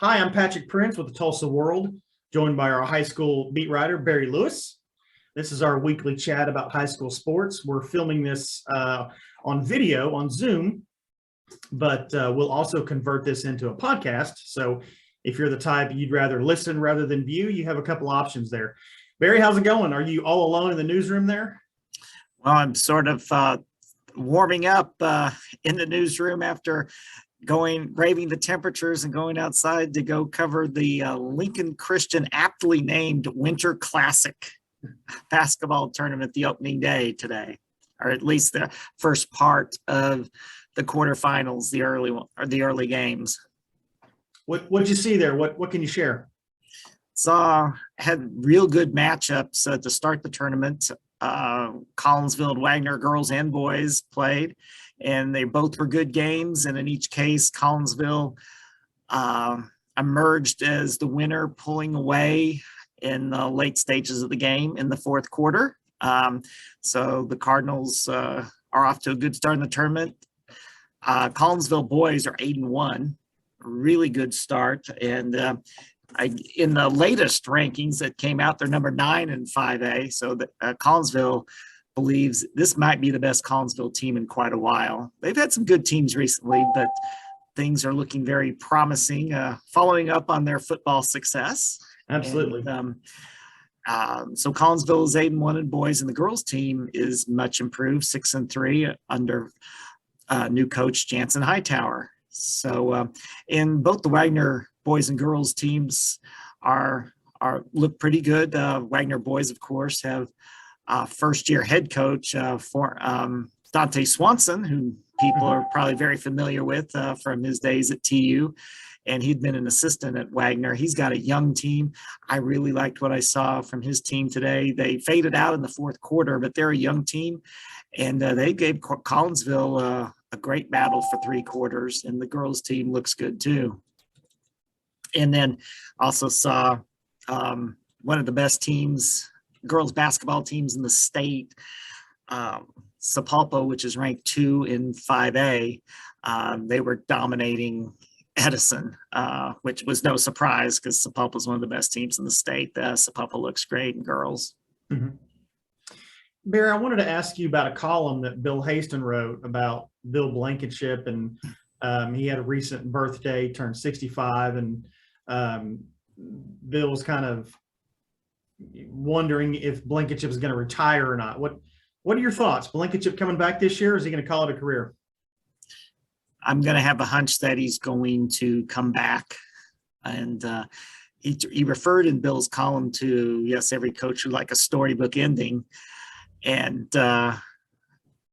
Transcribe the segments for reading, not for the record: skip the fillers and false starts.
Hi, I'm Patrick Prince with the Tulsa World, joined by our high school beat writer, Barry Lewis. This is our weekly chat about high school sports. We're filming this on video on Zoom, but we'll also convert this into a podcast. So if you're the type you'd rather listen rather than view, you have a couple options there. Barry, how's it going? Are you all alone in the newsroom there? Well, I'm sort of warming up in the newsroom after braving the temperatures and going outside to go cover the Lincoln Christian aptly named Winter Classic basketball tournament, the opening day today, or at least the first part of the quarterfinals, the early games. What'd you see there? What can you share? Had real good matchups to start the tournament. Collinsville and Wagoner girls and boys played, and they both were good games. And in each case, Collinsville emerged as the winner, pulling away in the late stages of the game in the fourth quarter. So the Cardinals are off to a good start in the tournament. Collinsville boys are 8-1, really good start. And in the latest rankings that came out, they're number 9 in 5A. So Collinsville believes this might be the best Collinsville team in quite a while. They've had some good teams recently, but things are looking very promising, following up on their football success. Absolutely. And, so Collinsville is 8-1 in boys, and the girls team is much improved, 6-3 under new coach Jansen Hightower. So in both the Wagoner boys and girls teams look pretty good. Wagoner boys, of course, have first-year head coach for Dante Swanson, who people are probably very familiar with from his days at TU, and he'd been an assistant at Wagoner. He's got a young team. I really liked what I saw from his team today. They faded out in the fourth quarter, but they're a young team, and they gave Collinsville a great battle for 3 quarters, and the girls team looks good too. And then also saw one of the best teams, girls basketball teams in the state, Sapulpa, which is ranked 2 in 5A. They were dominating Edison, which was no surprise because Sapulpa is one of the best teams in the state. Sapulpa looks great in girls. Mm-hmm. Barry, I wanted to ask you about a column that Bill Haston wrote about Bill Blankenship, and he had a recent birthday, turned 65, and Bill was kind of wondering if Blankenship is going to retire or not. What are your thoughts? Blankenship coming back this year, or is he going to call it a career? I'm going to have a hunch that he's going to come back. And he referred in Bill's column to, yes, every coach would like a storybook ending. And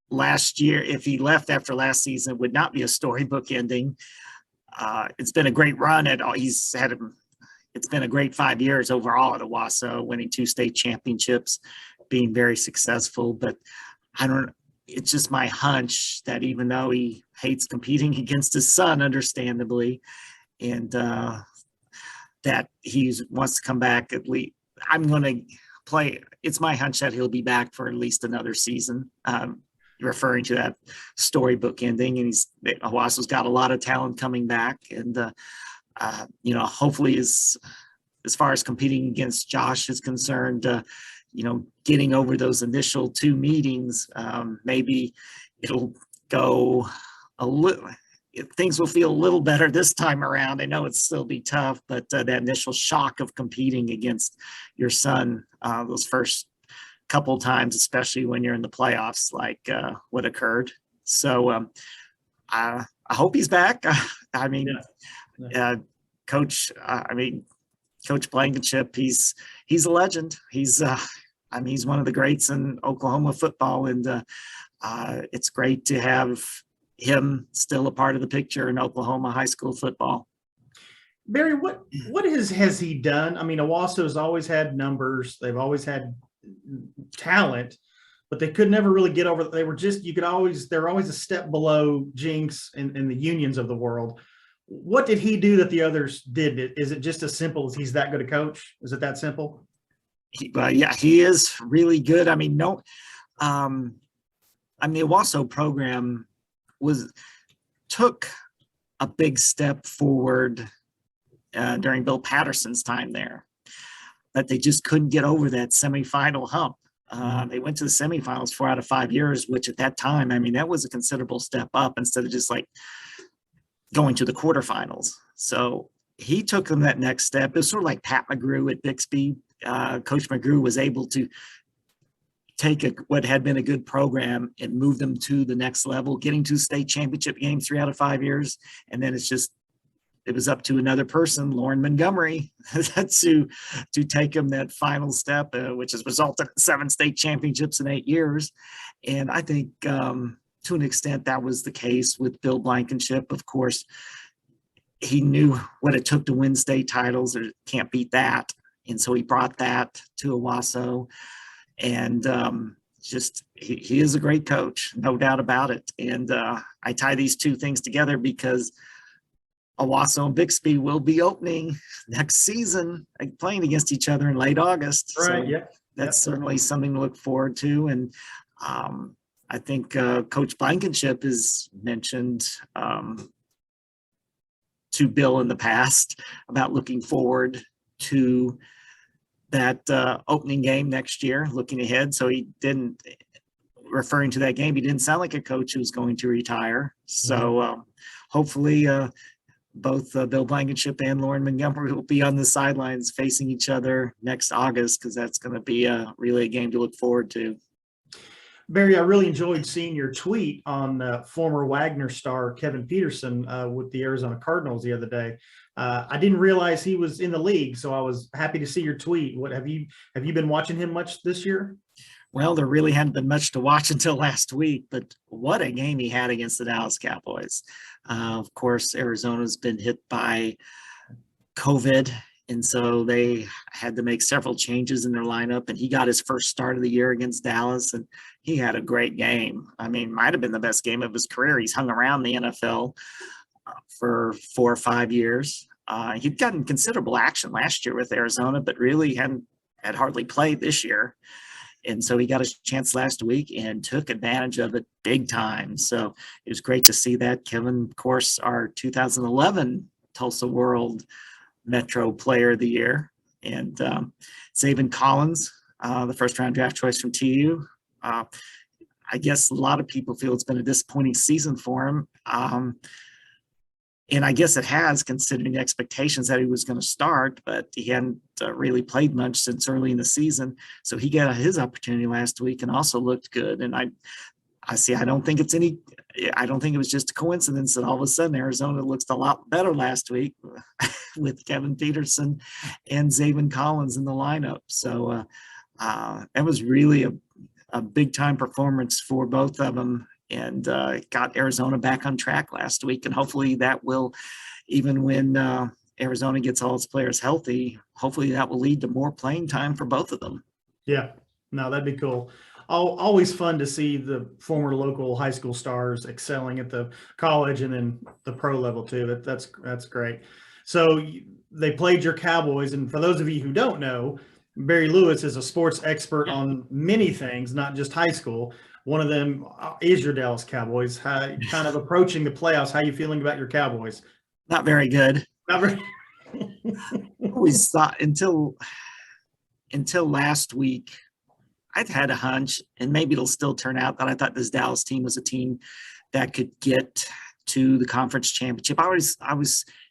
last year, if he left after last season, it would not be a storybook ending. It's been a great run it's been a great 5 years overall at Owasso, winning 2 state championships, being very successful. But it's just my hunch that even though he hates competing against his son, understandably, and that he wants to come back, at least I'm going to play. It's my hunch that he'll be back for at least another season. Referring to that storybook ending, and Owasso's got a lot of talent coming back, and hopefully as far as competing against Josh is concerned, getting over those initial 2 meetings, maybe it'll go things will feel a little better this time around. I know it'll still be tough, but that initial shock of competing against your son, those first couple of times, especially when you're in the playoffs, like what occurred. So I hope he's back. Coach Blankenship, he's a legend. He's one of the greats in Oklahoma football, and it's great to have him still a part of the picture in Oklahoma high school football. Barry, what has he done? I mean, Owasso's always had numbers. They've always had talent, but they could never really get over. They're always a step below Jinx and the Unions of the world. What did he do that the others did? Is it just as simple as he's that good a coach? Is it that simple? Yeah, he is really good. I mean, the Owasso program took a big step forward during Bill Patterson's time there. But they just couldn't get over that semifinal hump. They went to the semifinals 4 out of 5 years, which at that time, I mean, that was a considerable step up instead of just like going to the quarterfinals. So he took them that next step. It was sort of like Pat McGrew at Bixby. Coach McGrew was able to take what had been a good program and move them to the next level, getting to state championship game 3 out of 5 years. And then it was up to another person, Lauren Montgomery, to take them that final step, which has resulted in 7 state championships in 8 years. And I think to an extent that was the case with Bill Blankenship. Of course, he knew what it took to win state titles, or can't beat that. And so he brought that to Owasso. And he is a great coach, no doubt about it. And I tie these two things together because Owasso and Bixby will be opening next season, playing against each other in late August. Right. So that's certainly something to look forward to. And I think Coach Blankenship has mentioned to Bill in the past about looking forward to that opening game next year, looking ahead. So referring to that game, he didn't sound like a coach who was going to retire. So hopefully both Bill Blankenship and Lauren Montgomery will be on the sidelines facing each other next August, because that's going to be really a game to look forward to. Barry, I really enjoyed seeing your tweet on former Wagner star Kevin Peterson with the Arizona Cardinals the other day. I didn't realize he was in the league, so I was happy to see your tweet. What have you been watching him much this year? Well, there really hadn't been much to watch until last week, but what a game he had against the Dallas Cowboys. Of course, Arizona's been hit by COVID, and so they had to make several changes in their lineup, and he got his first start of the year against Dallas, and he had a great game. I mean, might have been the best game of his career. He's hung around the NFL for 4 or 5 years. He'd gotten considerable action last year with Arizona, but really had hardly played this year. And so he got a chance last week and took advantage of it big time. So it was great to see that. Kevin, of course, our 2011 Tulsa World Metro Player of the Year. And Saban Collins, the first-round draft choice from TU. I guess a lot of people feel it's been a disappointing season for him. And I guess it has, considering the expectations that he was going to start, but he hadn't really played much since early in the season. So he got his opportunity last week and also looked good. And I don't think it was just a coincidence that all of a sudden Arizona looks a lot better last week with Kevin Peterson and Saban Collins in the lineup. So it was really a big time performance for both of them. And got Arizona back on track last week. And hopefully that will, even when Arizona gets all its players healthy, hopefully that will lead to more playing time for both of them. Yeah, no, that'd be cool. Always fun to see the former local high school stars excelling at the college and then the pro level too. That's great. So they played your Cowboys. And for those of you who don't know, Barry Lewis is a sports expert on many things, not just high school. One of them is your Dallas Cowboys. Kind of approaching the playoffs. How are you feeling about your Cowboys? Not very good. Not very. Always thought until last week, I'd had a hunch, and maybe it'll still turn out, that I thought this Dallas team was a team that could get to the conference championship. I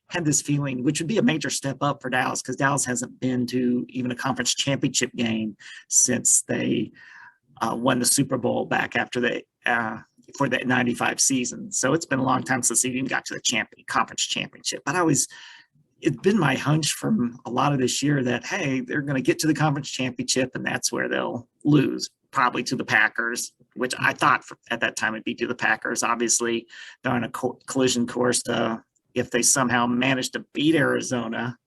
had this feeling, which would be a major step up for Dallas, because Dallas hasn't been to even a conference championship game since they won the Super Bowl back after for the 95 season. So it's been a long time since they even got to the conference championship. But it's been my hunch from a lot of this year that, hey, they're going to get to the conference championship, and that's where they'll lose, probably to the Packers, which I thought at that time it'd be to the Packers. Obviously, they're on a collision course if they somehow manage to beat Arizona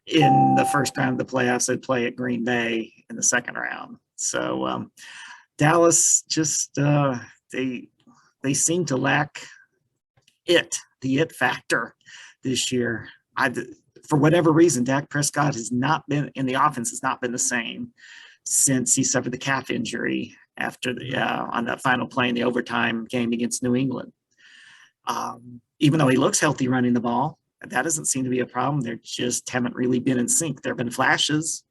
in the first round of the playoffs, they'd play at Green Bay in the second round. So Dallas just they seem to lack the it factor this year. For whatever reason, Dak Prescott has not been in the offense, has not been the same since he suffered the calf injury after on that final play in the overtime game against New England. Even though he looks healthy running the ball, that doesn't seem to be a problem. They just haven't really been in sync. There have been flashes,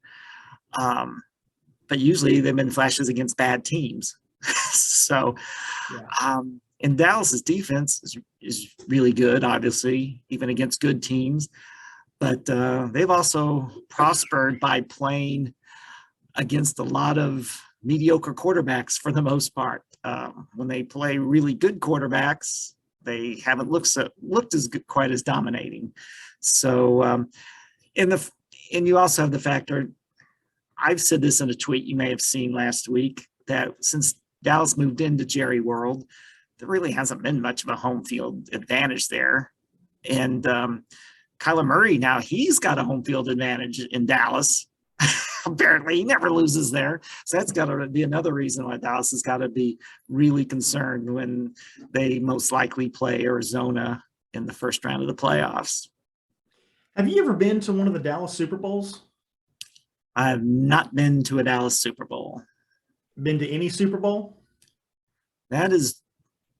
but usually they've been flashes against bad teams. So, and Dallas's defense is really good, obviously, even against good teams. But they've also prospered by playing against a lot of mediocre quarterbacks for the most part. When they play really good quarterbacks, they haven't looked as good, quite as dominating. So, and you also have the factor. I've said this in a tweet you may have seen last week, that since Dallas moved into Jerry World, there really hasn't been much of a home field advantage there. And Kyler Murray, now he's got a home field advantage in Dallas. Apparently, he never loses there. So that's got to be another reason why Dallas has got to be really concerned when they most likely play Arizona in the first round of the playoffs. Have you ever been to one of the Dallas Super Bowls? I have not been to a Dallas Super Bowl. Been to any Super Bowl? That is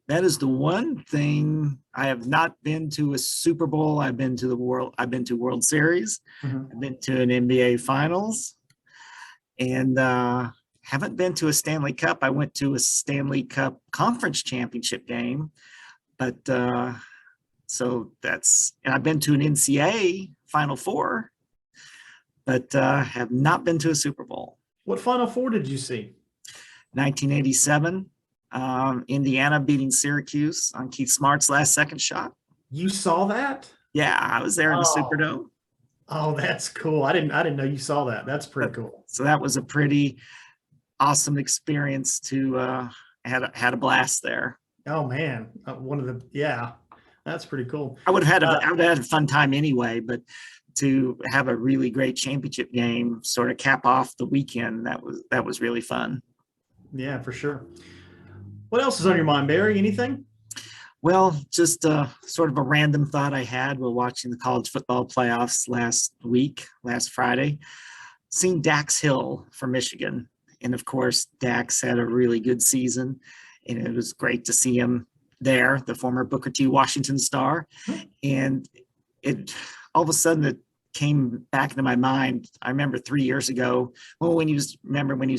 the one thing. I have not been to a Super Bowl. I've been to World Series. Mm-hmm. I've been to an NBA Finals, and haven't been to a Stanley Cup. I went to a Stanley Cup Conference Championship game, but so and I've been to an NCAA Final Four, but have not been to a Super Bowl. What Final Four did you see? 1987. Indiana beating Syracuse on Keith Smart's last second shot. You saw that? Yeah, I was there in the Superdome. Oh, that's cool. I didn't know you saw that. That's pretty cool. So that was a pretty awesome experience to had a blast there. Oh man. That's pretty cool. I would have had a fun time anyway, but to have a really great championship game sort of cap off the weekend, that was really fun. Yeah, for sure. What else is on your mind, Barry? Anything? Well, just sort of a random thought I had while watching the college football playoffs last Friday. Seeing Dax Hill from Michigan. And of course, Dax had a really good season, and it was great to see him there, the former Booker T. Washington star. And it all of a sudden it came back into my mind. I remember 3 years ago, when he was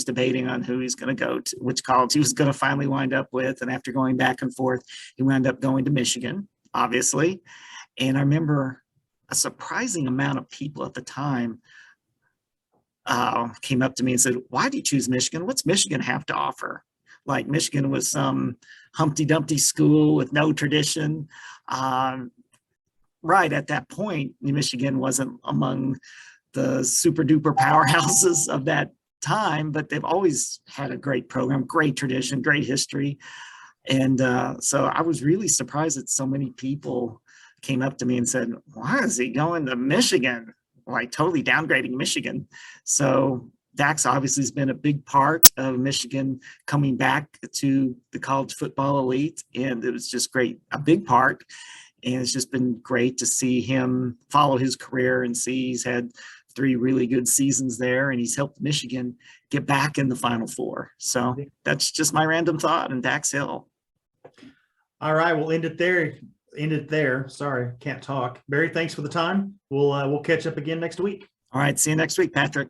debating on who he's going to go to, which college he was going to finally wind up with. And after going back and forth, he wound up going to Michigan, obviously. And I remember a surprising amount of people at the time came up to me and said, "Why do you choose Michigan? What's Michigan have to offer?" Like Michigan was some Humpty Dumpty school with no tradition. Right at that point, Michigan wasn't among the super duper powerhouses of that time, but they've always had a great program, great tradition, great history. And so I was really surprised that so many people came up to me and said, "Why is he going to Michigan?" Like totally downgrading Michigan. So Dax obviously has been a big part of Michigan coming back to the college football elite. And it was just great, a big part. And it's just been great to see him follow his career and see he's had 3 really good seasons there, and he's helped Michigan get back in the Final Four. So that's just my random thought on Dax Hill. All right, we'll end it there. Sorry, can't talk. Barry, thanks for the time. We'll catch up again next week. All right, see you next week, Patrick.